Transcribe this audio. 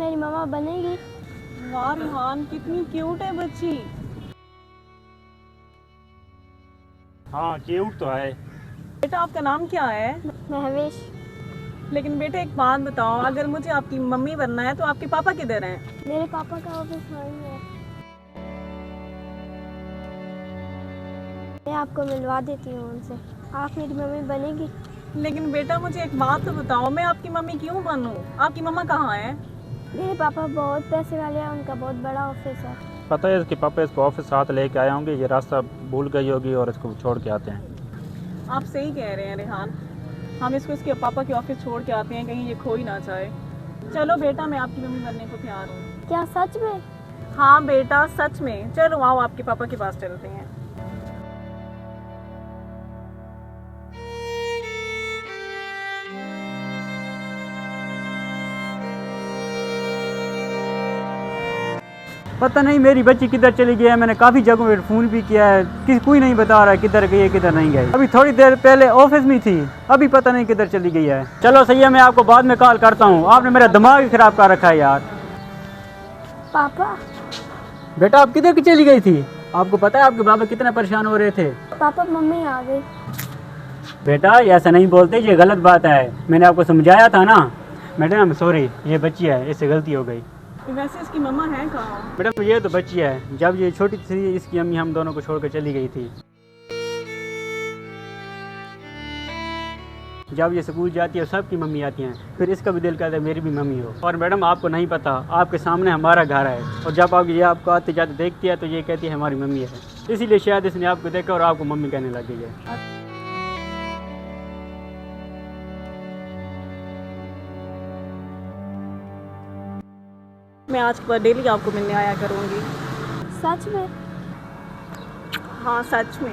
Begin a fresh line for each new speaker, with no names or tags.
मेरी मम्मा बनेगी।
वाह रिहान, कितनी क्यूट है बच्ची।
हाँ क्यूट तो है।
बेटा आपका नाम क्या है?
महवेश।
लेकिन बेटा एक बात बताओ, अगर मुझे आपकी मम्मी बनना है तो आपके पापा किधर हैं?
मेरे पापा का ऑफिस वहीं है, मैं आपको मिलवा देती हूँ उनसे। आप मेरी मम्मी बनेगी।
लेकिन बेटा मुझे एक बात तो बताओ, मैं आपकी मम्मी क्यों बनूं? आपकी मम्मा कहाँ है?
मेरे पापा बहुत पैसे वाले हैं, उनका बहुत बड़ा ऑफिस है।
पता है इसके पापा इसको ऑफिस साथ लेके आए होंगे, ये रास्ता भूल गई होगी और इसको छोड़ के आते हैं।
आप सही कह रहे हैं रिहान, हम इसको इसके पापा के ऑफिस छोड़ के आते हैं, कहीं ये खो ही ना जाए। चलो बेटा, मैं आपकी मम्मी बनने को तैयार हूँ।
क्या सच में?
हाँ बेटा सच में। चलो आओ आपके पापा के पास चलते हैं।
पता नहीं मेरी बच्ची किधर चली गई है। मैंने काफ़ी जगहों पर फ़ोन भी किया है, कोई नहीं बता रहा है किधर गई है किधर नहीं गई। अभी थोड़ी देर पहले ऑफिस में थी, अभी पता नहीं किधर चली गई है। चलो सही है, मैं आपको बाद में कॉल करता हूँ। आपने मेरा दिमाग ही ख़राब कर रखा है यार।
पापा।
बेटा आप किधर की चली गई थी? आपको पता है आपके बाबा कितना परेशान हो रहे थे?
पापा मम्मी आ गई।
बेटा ऐसा नहीं बोलते, ये गलत बात है। मैंने आपको समझाया था ना। मैडम सॉरी, ये बच्ची है, इससे गलती हो गई।
वैसे इसकी मम्मा है कहाँ?
मैडम ये तो बच्ची है, जब ये छोटी थी इसकी अम्मी हम दोनों को छोड़कर चली गई थी। जब ये स्कूल जाती है सबकी मम्मी आती हैं, फिर इसका भी दिल करता है मेरी भी मम्मी हो। और मैडम आपको नहीं पता, आपके सामने हमारा घर है, और जब आप ये आपको आते जाते देखती है तो ये कहती है हमारी मम्मी है। इसीलिए शायद इसने आपको देखा और आपको मम्मी कहने लग गई है।
मैं आज के बाद डेली आपको मिलने आया करूँगी।
सच में?
हाँ सच में।